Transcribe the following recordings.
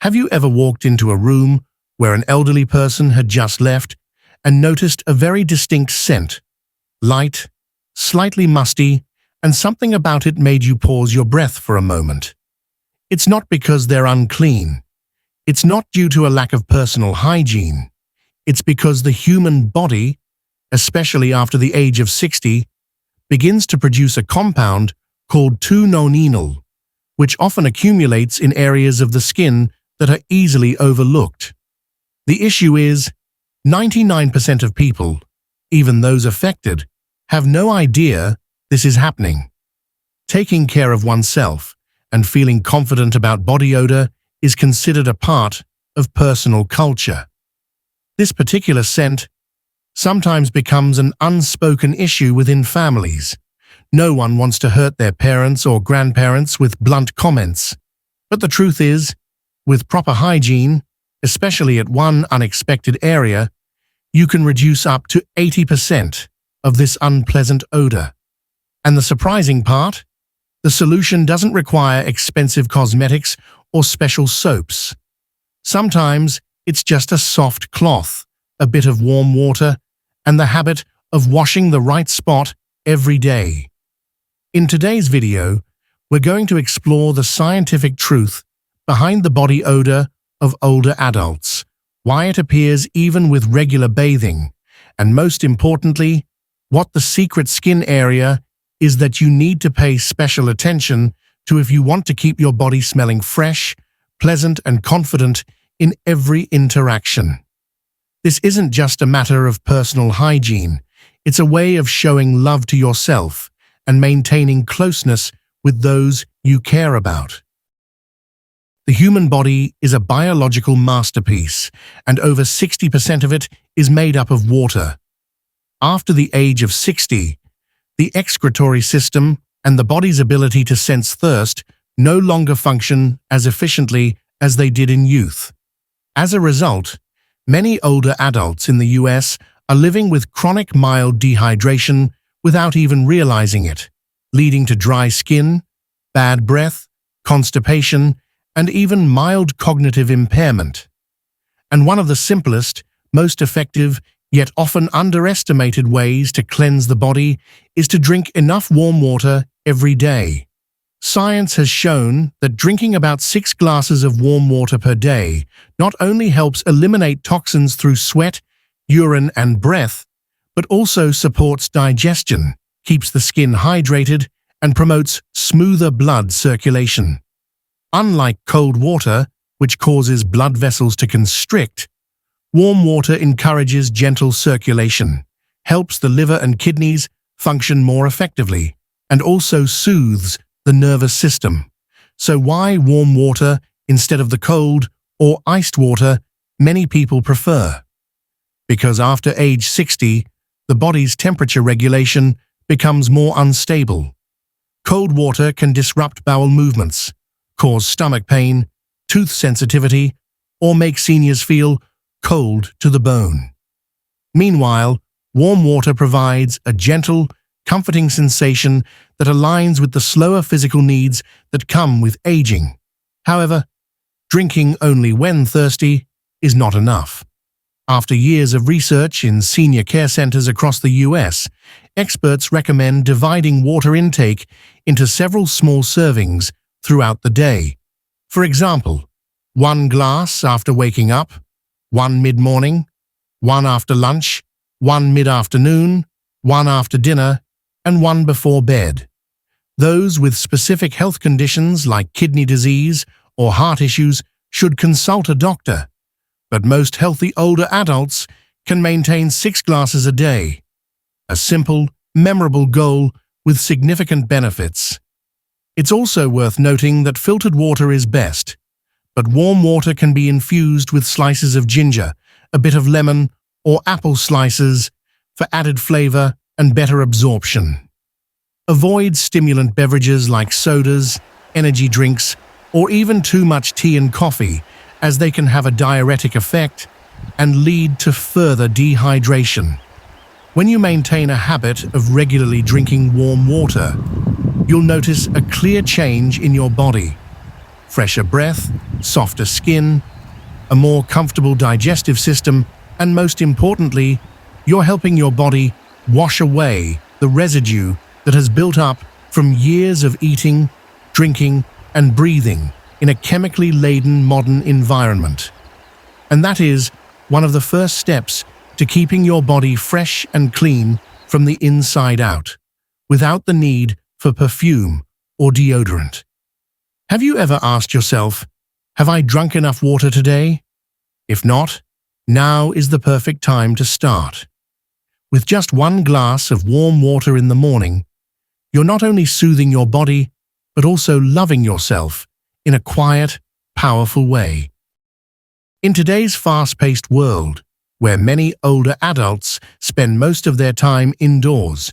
Have you ever walked into a room where an elderly person had just left and noticed a very distinct scent? Light, slightly musty, and something about it made you pause your breath for a moment. It's not because they're unclean. It's not due to a lack of personal hygiene. It's because the human body, especially after the age of 60, begins to produce a compound called 2-nonenal, which often accumulates in areas of the skin that are easily overlooked. The issue is, 99% of people, even those affected, have no idea this is happening. Taking care of oneself and feeling confident about body odor is considered a part of personal culture. This particular scent sometimes becomes an unspoken issue within families. No one wants to hurt their parents or grandparents with blunt comments. But the truth is, with proper hygiene, especially at one unexpected area, you can reduce up to 80% of this unpleasant odor. And the surprising part? The solution doesn't require expensive cosmetics or special soaps. Sometimes it's just a soft cloth, a bit of warm water, and the habit of washing the right spot every day. In today's video, we're going to explore the scientific truth behind the body odor of older adults, why it appears even with regular bathing, and most importantly, what the secret skin area is that you need to pay special attention to if you want to keep your body smelling fresh, pleasant, and confident in every interaction. This isn't just a matter of personal hygiene, it's a way of showing love to yourself and maintaining closeness with those you care about. The human body is a biological masterpiece, and over 60% of it is made up of water. After the age of 60, the excretory system and the body's ability to sense thirst no longer function as efficiently as they did in youth. As a result, many older adults in the US are living with chronic mild dehydration without even realizing it, leading to dry skin, bad breath, constipation, and even mild cognitive impairment. And one of the simplest, most effective, yet often underestimated ways to cleanse the body is to drink enough warm water every day. Science has shown that drinking about 6 glasses of warm water per day not only helps eliminate toxins through sweat, urine, and breath, but also supports digestion, keeps the skin hydrated, and promotes smoother blood circulation. Unlike cold water, which causes blood vessels to constrict, warm water encourages gentle circulation, helps the liver and kidneys function more effectively, and also soothes the nervous system. So why warm water instead of the cold or iced water many people prefer? Because after age 60, the body's temperature regulation becomes more unstable. Cold water can disrupt bowel movements, cause stomach pain, tooth sensitivity, or make seniors feel cold to the bone. Meanwhile, warm water provides a gentle, comforting sensation that aligns with the slower physical needs that come with aging. However, drinking only when thirsty is not enough. After years of research in senior care centers across the US, experts recommend dividing water intake into several small servings throughout the day. For example, 1 glass after waking up, 1 mid-morning, 1 after lunch, 1 mid-afternoon, 1 after dinner, and 1 before bed. Those with specific health conditions like kidney disease or heart issues should consult a doctor, but most healthy older adults can maintain 6 glasses a day. A simple, memorable goal with significant benefits. It's also worth noting that filtered water is best, but warm water can be infused with slices of ginger, a bit of lemon, or apple slices for added flavor and better absorption. Avoid stimulant beverages like sodas, energy drinks, or even too much tea and coffee, as they can have a diuretic effect and lead to further dehydration. When you maintain a habit of regularly drinking warm water, you'll notice a clear change in your body. fresher breath, softer skin, a more comfortable digestive system, and most importantly, you're helping your body wash away the residue that has built up from years of eating, drinking, and breathing in a chemically laden modern environment. And that is one of the first steps to keeping your body fresh and clean from the inside out, without the need for perfume or deodorant. Have you ever asked yourself, have I drunk enough water today? If not, now is the perfect time to start. With just one glass of warm water in the morning, you're not only soothing your body, but also loving yourself in a quiet, powerful way. In today's fast-paced world, where many older adults spend most of their time indoors,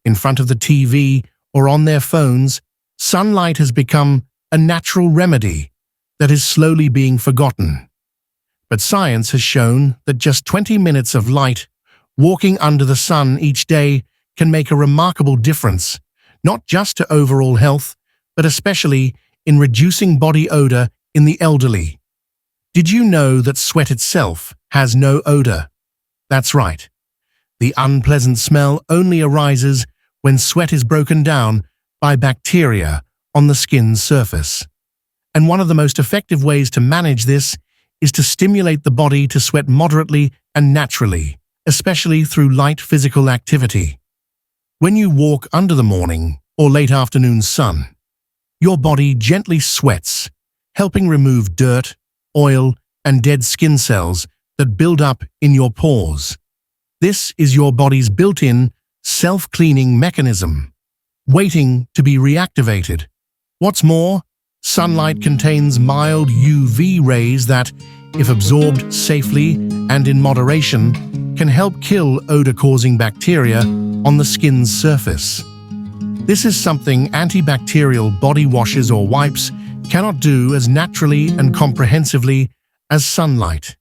in front of the TV or on their phones, sunlight has become a natural remedy that is slowly being forgotten. But science has shown that just 20 minutes of light, walking under the sun each day, can make a remarkable difference, not just to overall health, but especially in reducing body odor in the elderly. Did you know that sweat itself has no odor? That's right. The unpleasant smell only arises when sweat is broken down by bacteria on the skin's surface. And one of the most effective ways to manage this is to stimulate the body to sweat moderately and naturally, especially through light physical activity. When you walk under the morning or late afternoon sun, your body gently sweats, helping remove dirt, oil, and dead skin cells that build up in your pores. This is your body's built-in, self-cleaning mechanism, waiting to be reactivated. What's more, sunlight contains mild UV rays that, if absorbed safely and in moderation, can help kill odor-causing bacteria on the skin's surface. This is something antibacterial body washes or wipes cannot do as naturally and comprehensively as sunlight.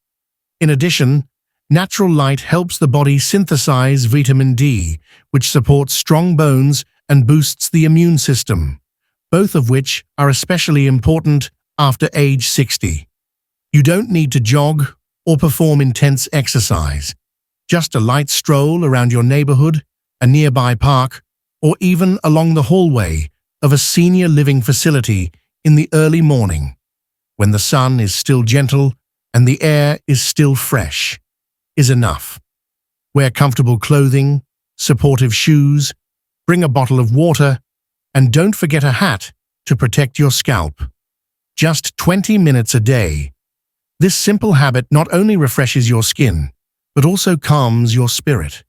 In addition, natural light helps the body synthesize vitamin D, which supports strong bones and boosts the immune system, both of which are especially important after age 60. You don't need to jog or perform intense exercise. Just a light stroll around your neighborhood, a nearby park, or even along the hallway of a senior living facility in the early morning, when the sun is still gentle and the air is still fresh, is enough. Wear comfortable clothing, supportive shoes, bring a bottle of water, and don't forget a hat to protect your scalp. Just 20 minutes a day. This simple habit not only refreshes your skin, but also calms your spirit.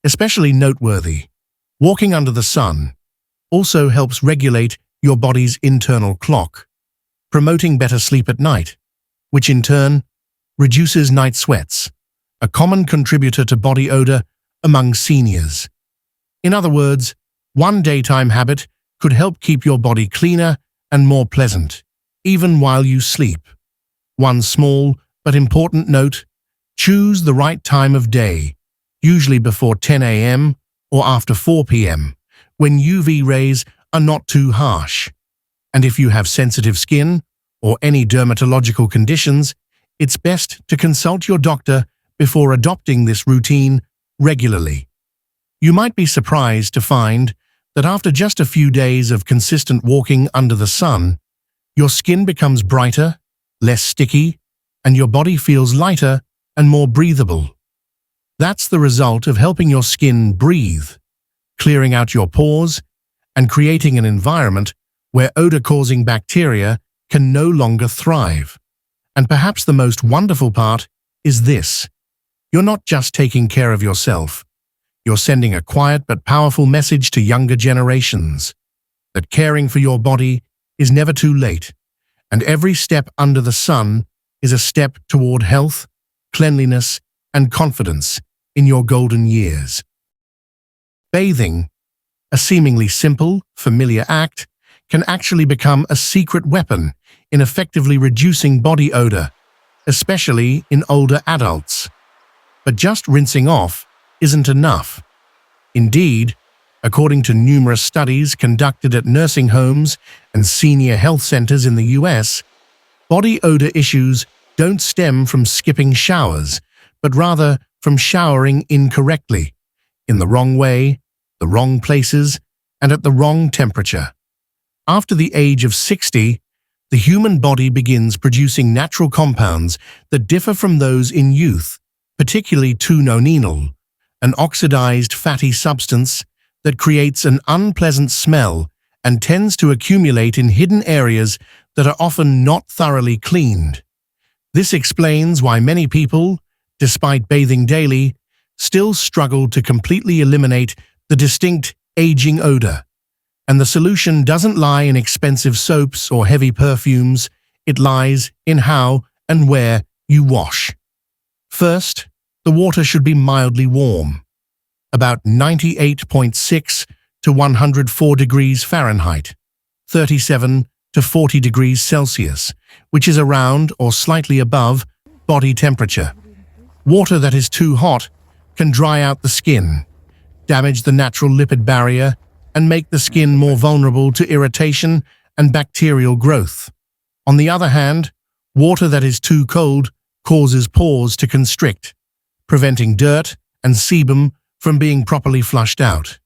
Especially noteworthy, walking under the sun also helps regulate your body's internal clock, promoting better sleep at night, which in turn reduces night sweats, a common contributor to body odor among seniors. In other words, one daytime habit could help keep your body cleaner and more pleasant, even while you sleep. One small but important note: choose the right time of day, usually before 10 a.m. or after 4 p.m., when UV rays are not too harsh. And if you have sensitive skin or any dermatological conditions, it's best to consult your doctor before adopting this routine regularly. You might be surprised to find that after just a few days of consistent walking under the sun, your skin becomes brighter, less sticky, and your body feels lighter and more breathable. That's the result of helping your skin breathe, clearing out your pores, and creating an environment where odor-causing bacteria can no longer thrive. And perhaps the most wonderful part is this: you're not just taking care of yourself, you're sending a quiet but powerful message to younger generations that caring for your body is never too late, and every step under the sun is a step toward health, cleanliness, and confidence in your golden years. Bathing, a seemingly simple, familiar act, can actually become a secret weapon in effectively reducing body odor, especially in older adults. But just rinsing off isn't enough. Indeed, according to numerous studies conducted at nursing homes and senior health centers in the US, body odor issues don't stem from skipping showers, but rather from showering incorrectly, in the wrong way, the wrong places, and at the wrong temperature. After the age of 60, the human body begins producing natural compounds that differ from those in youth, particularly 2-nonenal, an oxidized fatty substance that creates an unpleasant smell and tends to accumulate in hidden areas that are often not thoroughly cleaned. This explains why many people, despite bathing daily, still struggle to completely eliminate the distinct aging odor. And the solution doesn't lie in expensive soaps or heavy perfumes, it lies in how and where you wash. First, the water should be mildly warm, about 98.6 to 104 degrees Fahrenheit, 37 to 40 degrees Celsius, which is around or slightly above body temperature. Water that is too hot can dry out the skin, damage the natural lipid barrier, and make the skin more vulnerable to irritation and bacterial growth. On the other hand, water that is too cold causes pores to constrict, preventing dirt and sebum from being properly flushed out.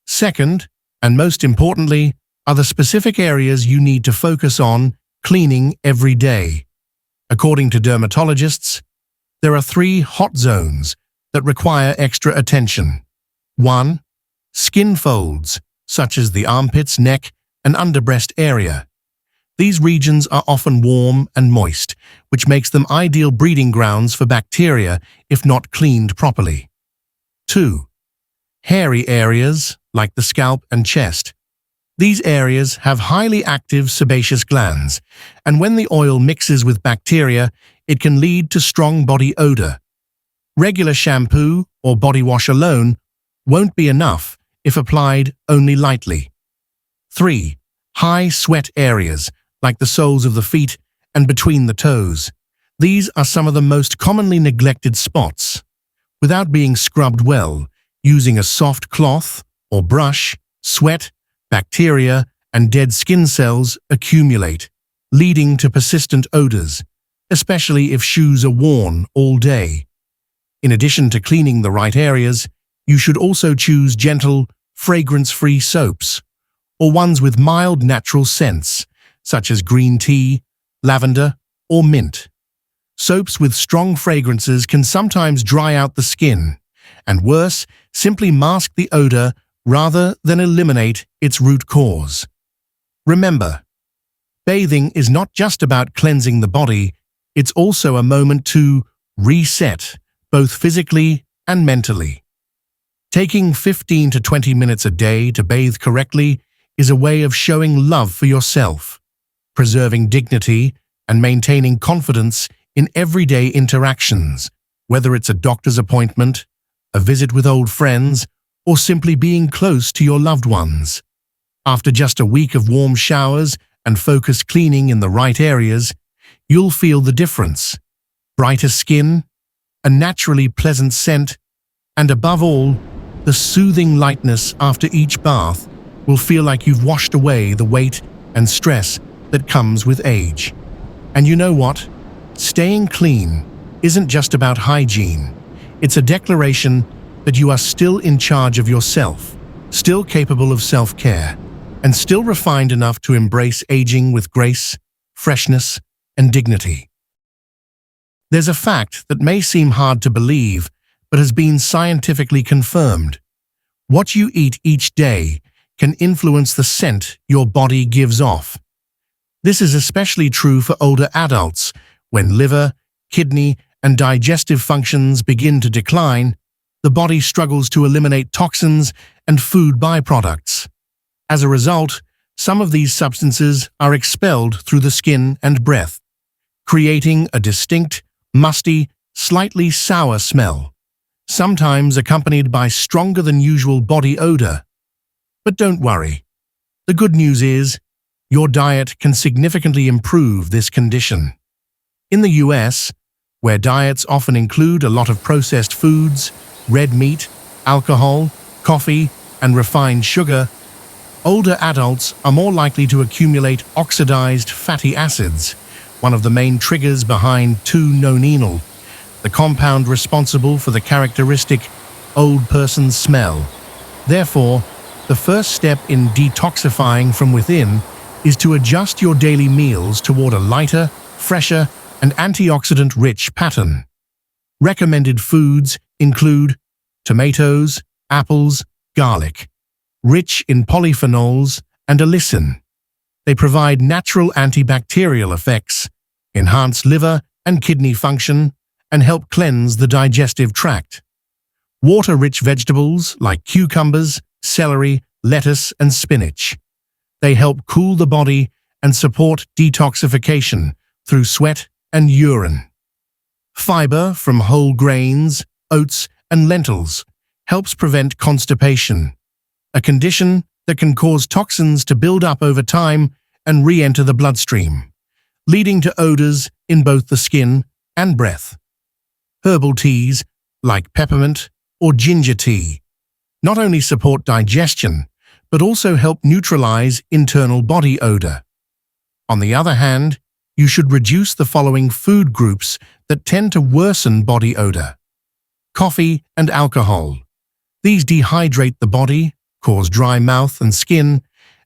Second, and most importantly, are the specific areas you need to focus on cleaning every day. According to dermatologists, there are 3 hot zones that require extra attention. 1. Skin folds, such as the armpits, neck, and underbreast area. These regions are often warm and moist, which makes them ideal breeding grounds for bacteria if not cleaned properly. 2. Hairy areas, like the scalp and chest. These areas have highly active sebaceous glands, and when the oil mixes with bacteria, it can lead to strong body odor. Regular shampoo or body wash alone won't be enough if applied only lightly. 3. High sweat areas, like the soles of the feet and between the toes. These are some of the most commonly neglected spots. Without being scrubbed well, using a soft cloth or brush, sweat, bacteria, and dead skin cells accumulate, leading to persistent odors, especially if shoes are worn all day. In addition to cleaning the right areas, you should also choose gentle, fragrance-free soaps, or ones with mild natural scents, such as green tea, lavender, or mint. Soaps with strong fragrances can sometimes dry out the skin, and worse, simply mask the odor rather than eliminate its root cause. Remember, bathing is not just about cleansing the body, it's also a moment to reset, both physically and mentally. Taking 15 to 20 minutes a day to bathe correctly is a way of showing love for yourself, preserving dignity, and maintaining confidence in everyday interactions, whether it's a doctor's appointment, a visit with old friends, or simply being close to your loved ones. After just a week of warm showers and focused cleaning in the right areas, you'll feel the difference. Brighter skin, a naturally pleasant scent, and above all, the soothing lightness after each bath will feel like you've washed away the weight and stress that comes with age. And you know what? Staying clean isn't just about hygiene. It's a declaration that you are still in charge of yourself, still capable of self-care, and still refined enough to embrace aging with grace, freshness, and dignity. There's a fact that may seem hard to believe, but has been scientifically confirmed. What you eat each day can influence the scent your body gives off. This is especially true for older adults, when liver, kidney, and digestive functions begin to decline. The body struggles to eliminate toxins and food byproducts. As a result, some of these substances are expelled through the skin and breath, creating a distinct, musty, slightly sour smell, sometimes accompanied by stronger than usual body odor. But don't worry. The good news is, your diet can significantly improve this condition. In the US, where diets often include a lot of processed foods, red meat, alcohol, coffee, and refined sugar, Older adults are more likely to accumulate oxidized fatty acids, one of the main triggers behind 2-nonenal, the compound responsible for the characteristic old person smell. Therefore, the first step in detoxifying from within is to adjust your daily meals toward a lighter, fresher, and antioxidant-rich pattern. Recommended foods include tomatoes, apples, garlic, rich in polyphenols and allicin. They provide natural antibacterial effects, enhance liver and kidney function, and help cleanse the digestive tract. Water-rich vegetables like cucumbers, celery, lettuce, and spinach. They help cool the body and support detoxification through sweat and urine. Fiber from whole grains, oats, and lentils helps prevent constipation, a condition that can cause toxins to build up over time and re-enter the bloodstream, leading to odors in both the skin and breath. Herbal teas, like peppermint or ginger tea, not only support digestion, but also help neutralize internal body odor. On the other hand, you should reduce the following food groups that tend to worsen body odor. Coffee and alcohol. These dehydrate the body, cause dry mouth and skin,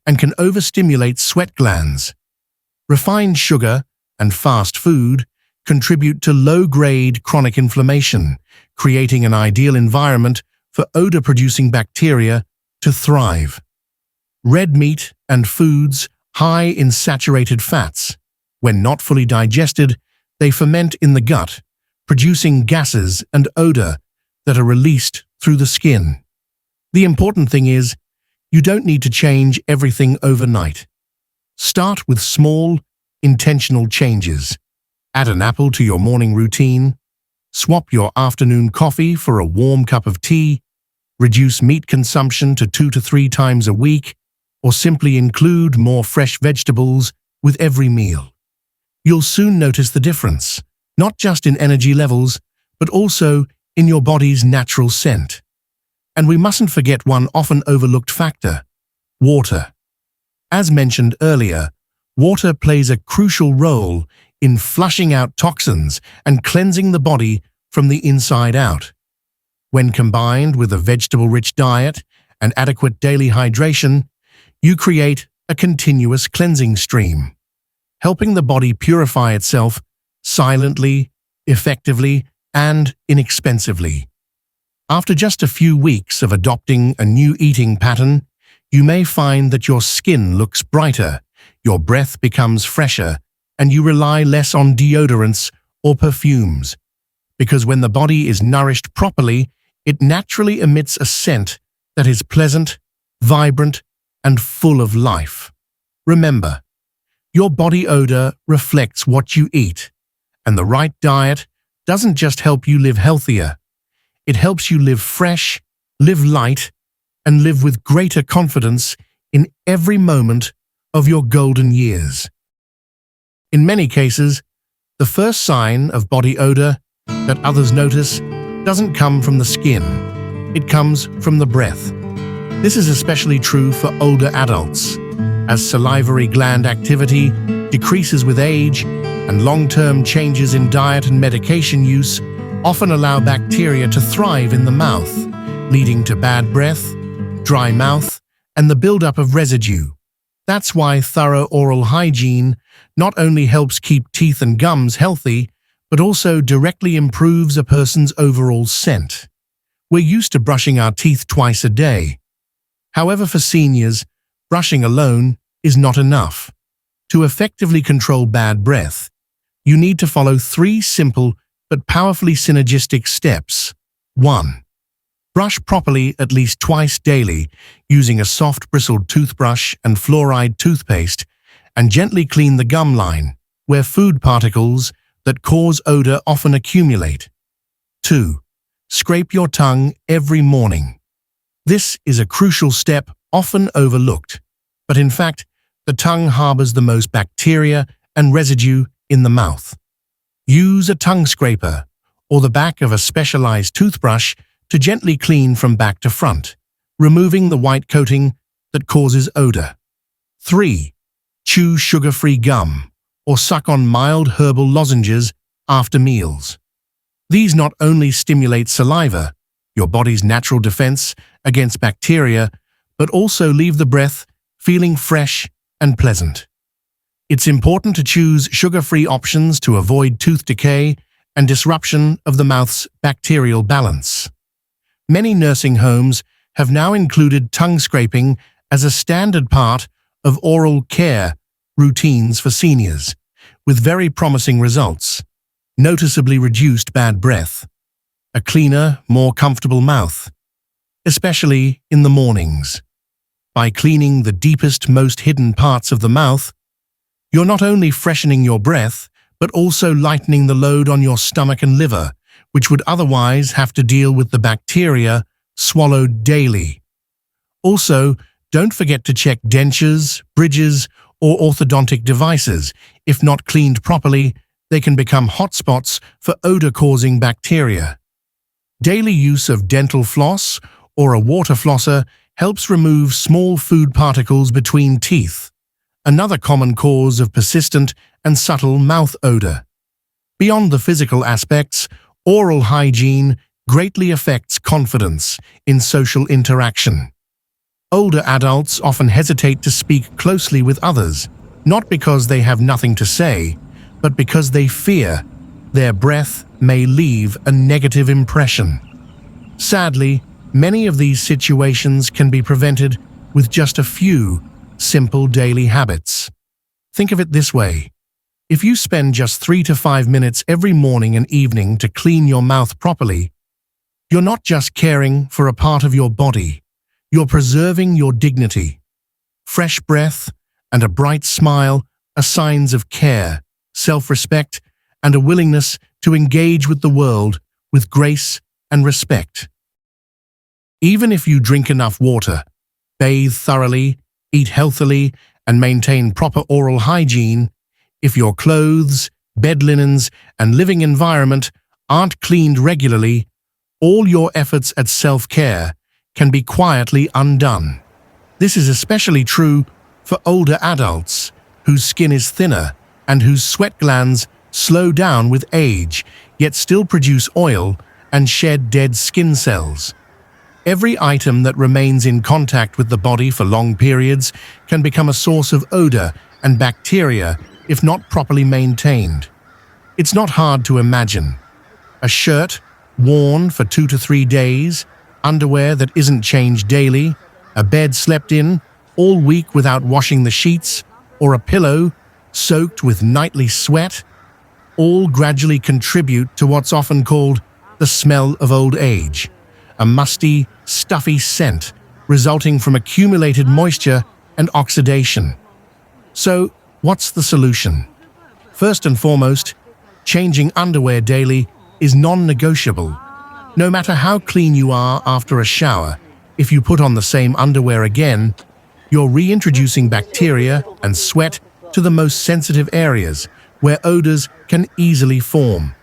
and can overstimulate sweat glands. Refined sugar and fast food contribute to low-grade chronic inflammation, creating an ideal environment for odor-producing bacteria to thrive. Red meat and foods high in saturated fats. When not fully digested, they ferment in the gut, producing gases and odor that are released through the skin. The important thing is, you don't need to change everything overnight. Start with small, intentional changes. Add an apple to your morning routine. Swap your afternoon coffee for a warm cup of tea. Reduce meat consumption to 2 to 3 times a week, or simply include more fresh vegetables with every meal. You'll soon notice the difference, not just in energy levels, but also in your body's natural scent. And we mustn't forget one often overlooked factor: water. As mentioned earlier, water plays a crucial role in flushing out toxins and cleansing the body from the inside out. When combined with a vegetable-rich diet and adequate daily hydration, you create a continuous cleansing stream, helping the body purify itself silently, effectively, and inexpensively. After just a few weeks of adopting a new eating pattern, you may find that your skin looks brighter, your breath becomes fresher, and you rely less on deodorants or perfumes. Because when the body is nourished properly, it naturally emits a scent that is pleasant, vibrant, and full of life. Remember, your body odor reflects what you eat, and the right diet doesn't just help you live healthier. It helps you live fresh, live light, and live with greater confidence in every moment of your golden years. In many cases, the first sign of body odor that others notice doesn't come from the skin. It comes from the breath. This is especially true for older adults, as salivary gland activity decreases with age, and long-term changes in diet and medication use often allow bacteria to thrive in the mouth, leading to bad breath, dry mouth, and the buildup of residue. That's why thorough oral hygiene not only helps keep teeth and gums healthy, but also directly improves a person's overall scent. We're used to brushing our teeth twice a day. However, for seniors, brushing alone is not enough. To effectively control bad breath, you need to follow 3 simple but powerfully synergistic steps. 1. Brush properly at least twice daily using a soft bristled toothbrush and fluoride toothpaste, and gently clean the gum line, where food particles that cause odor often accumulate. 2. Scrape your tongue every morning. This is a crucial step often overlooked, but in fact, the tongue harbors the most bacteria and residue in the mouth. Use a tongue scraper or the back of a specialized toothbrush to gently clean from back to front, removing the white coating that causes odor. 3. Chew sugar-free gum or suck on mild herbal lozenges after meals. These not only stimulate saliva, your body's natural defense against bacteria, but also leave the breath feeling fresh and pleasant. It's important to choose sugar-free options to avoid tooth decay and disruption of the mouth's bacterial balance. Many nursing homes have now included tongue scraping as a standard part of oral care routines for seniors, with very promising results. Noticeably reduced bad breath, a cleaner, more comfortable mouth, especially in the mornings. By cleaning the deepest, most hidden parts of the mouth, you're not only freshening your breath, but also lightening the load on your stomach and liver, which would otherwise have to deal with the bacteria swallowed daily. Also, don't forget to check dentures, bridges, or orthodontic devices. If not cleaned properly, they can become hotspots for odor-causing bacteria. Daily use of dental floss or a water flosser helps remove small food particles between teeth, another common cause of persistent and subtle mouth odor. Beyond the physical aspects, oral hygiene greatly affects confidence in social interaction. Older adults often hesitate to speak closely with others, not because they have nothing to say, but because they fear their breath may leave a negative impression. Sadly, many of these situations can be prevented with just a few simple daily habits. Think of it this way. If you spend just 3 to 5 minutes every morning and evening to clean your mouth properly, you're not just caring for a part of your body, you're preserving your dignity. Fresh breath and a bright smile are signs of care, self-respect, and a willingness to engage with the world with grace and respect. Even if you drink enough water, bathe thoroughly, eat healthily, and maintain proper oral hygiene, if your clothes, bed linens, and living environment aren't cleaned regularly, all your efforts at self-care can be quietly undone. This is especially true for older adults, whose skin is thinner and whose sweat glands slow down with age, yet still produce oil and shed dead skin cells. Every item that remains in contact with the body for long periods can become a source of odor and bacteria if not properly maintained. It's not hard to imagine. A shirt worn for 2 to 3 days, underwear that isn't changed daily, a bed slept in all week without washing the sheets, or a pillow soaked with nightly sweat, all gradually contribute to what's often called the smell of old age, a musty, stuffy scent resulting from accumulated moisture and oxidation. So, what's the solution? First and foremost, changing underwear daily is non-negotiable. No matter how clean you are after a shower, if you put on the same underwear again, you're reintroducing bacteria and sweat to the most sensitive areas where odors can easily form.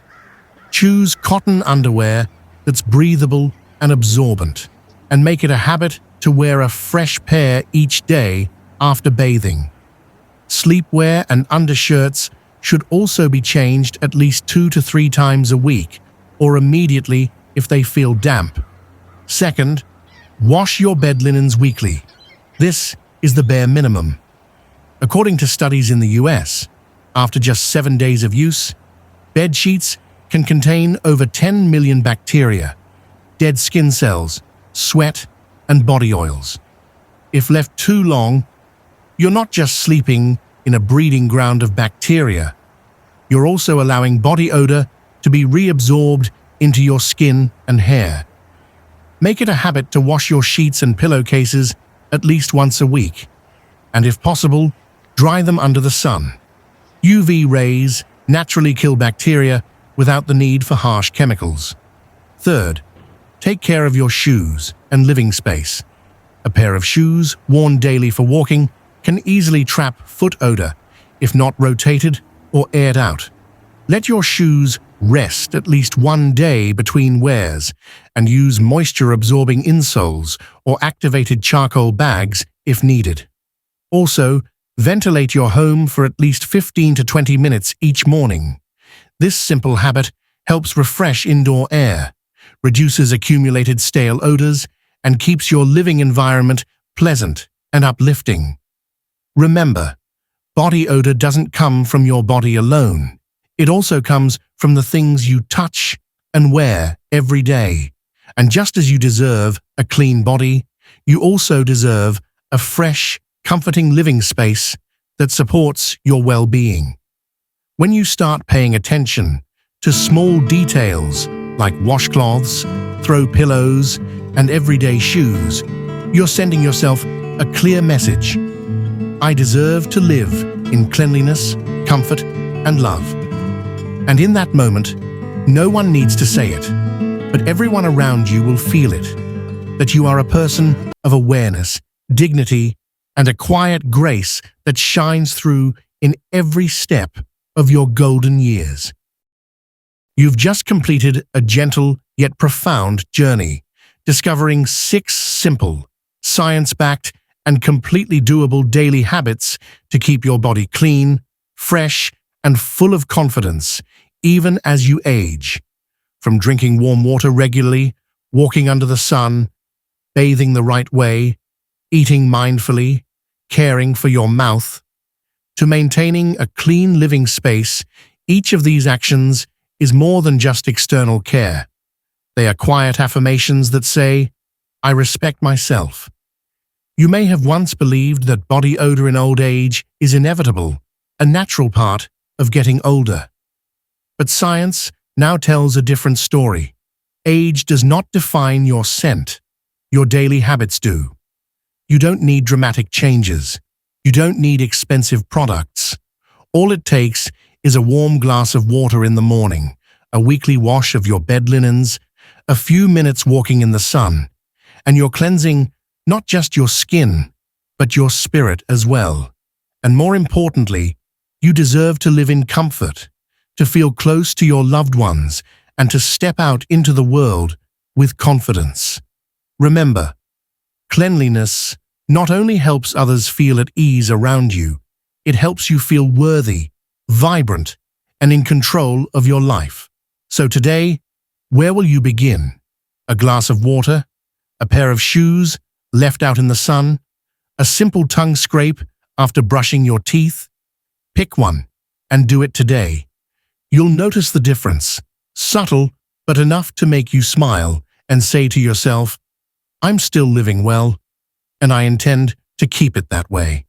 Choose cotton underwear that's breathable and absorbent, and make it a habit to wear a fresh pair each day after bathing. Sleepwear and undershirts should also be changed at least 2 to 3 times a week, or immediately if they feel damp. Second, wash your bed linens weekly. This is the bare minimum. According to studies in the US, after just 7 days of use, bed sheets can contain over 10 million bacteria, dead skin cells, sweat, and body oils. If left too long, you're not just sleeping in a breeding ground of bacteria, you're also allowing body odor to be reabsorbed into your skin and hair. Make it a habit to wash your sheets and pillowcases at least once a week, and if possible, dry them under the sun. UV rays naturally kill bacteria without the need for harsh chemicals. Third, take care of your shoes and living space. A pair of shoes worn daily for walking can easily trap foot odor if not rotated or aired out. Let your shoes rest at least 1 day between wears and use moisture-absorbing insoles or activated charcoal bags if needed. Also, ventilate your home for at least 15 to 20 minutes each morning. This simple habit helps refresh indoor air, reduces accumulated stale odors, and keeps your living environment pleasant and uplifting. Remember, body odor doesn't come from your body alone. It also comes from the things you touch and wear every day. And just as you deserve a clean body, you also deserve a fresh, comforting living space that supports your well-being. When you start paying attention to small details like washcloths, throw pillows, and everyday shoes, you're sending yourself a clear message. I deserve to live in cleanliness, comfort, and love. And in that moment, no one needs to say it, but everyone around you will feel it, that you are a person of awareness, dignity, and a quiet grace that shines through in every step of your golden years. You've just completed a gentle yet profound journey, discovering 6 simple, science-backed, and completely doable daily habits to keep your body clean, fresh, and full of confidence, even as you age. From drinking warm water regularly, walking under the sun, bathing the right way, eating mindfully, caring for your mouth, to maintaining a clean living space, each of these actions is more than just external care. They are quiet affirmations that say, I respect myself. You may have once believed that body odor in old age is inevitable, a natural part of getting older. But science now tells a different story. Age does not define your scent. Your daily habits do. You don't need dramatic changes. You don't need expensive products. All it takes is a warm glass of water in the morning, a weekly wash of your bed linens, a few minutes walking in the sun, and you're cleansing not just your skin, but your spirit as well. And more importantly, you deserve to live in comfort, to feel close to your loved ones, and to step out into the world with confidence. Remember, cleanliness not only helps others feel at ease around you, it helps you feel worthy, vibrant, and in control of your life. So today, where will you begin? A glass of water? A pair of shoes left out in the sun? A simple tongue scrape after brushing your teeth? Pick one and do it today. You'll notice the difference, subtle but enough to make you smile and say to yourself, I'm still living well, and I intend to keep it that way.